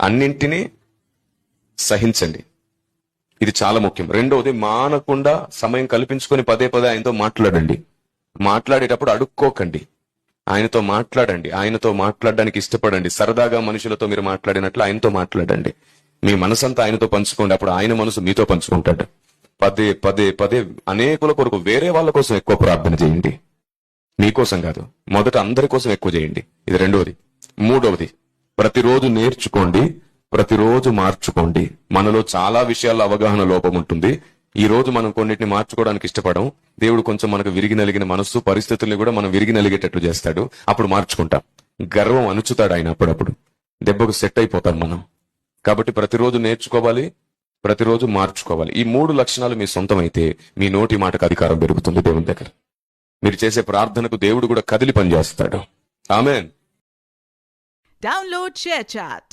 అన్నింటినీ సహించండి. ఇది చాలా ముఖ్యం. రెండవది, మానకుండా సమయం కల్పించుకొని పదే పదే ఆయనతో మాట్లాడండి. మాట్లాడేటప్పుడు అడుక్కోకండి, ఆయనతో మాట్లాడండి. ఆయనతో మాట్లాడడానికి ఇష్టపడండి. సరదాగా మనుషులతో మీరు మాట్లాడినట్లు ఆయనతో మాట్లాడండి. మీ మనసంతా ఆయనతో పంచుకోండి. అప్పుడు ఆయన మనసు మీతో పంచుకుంటాడు. పదే పదే పదే అనేకుల కొరకు, వేరే వాళ్ళ కోసం ఎక్కువ ప్రార్థన చేయండి, మీకోసం కాదు. మొదట అందరి కోసం ఎక్కువ చేయండి. ఇది రెండవది. మూడవది, ప్రతిరోజు నేర్చుకోండి, ప్రతిరోజు మార్చుకోండి. మనలో చాలా విషయాల్లో అవగాహన లోపం ఉంటుంది. ఈ రోజు మనం కొన్నిటిని మార్చుకోవడానికి ఇష్టపడం. దేవుడు కొంచెం మనకు విరిగి నలిగిన మనస్సు, పరిస్థితుల్ని కూడా మనం విరిగి నలిగేటట్లు చేస్తాడు. అప్పుడు మార్చుకుంటాం. గర్వం అణుచుతాడు ఆయన. అప్పుడప్పుడు దెబ్బకు సెట్ అయిపోతాం మనం. కాబట్టి ప్రతిరోజు నేర్చుకోవాలి, ప్రతిరోజు మార్చుకోవాలి. ఈ 3 లక్షణాలు మీ సొంతమైతే మీ నోటి మాటకు అధికారం పెరుగుతుంది దేవుని దగ్గర. మీరు చేసే ప్రార్థనకు దేవుడు కూడా కదిలి పనిచేస్తాడు. ఆమేన్. Download ShareChat.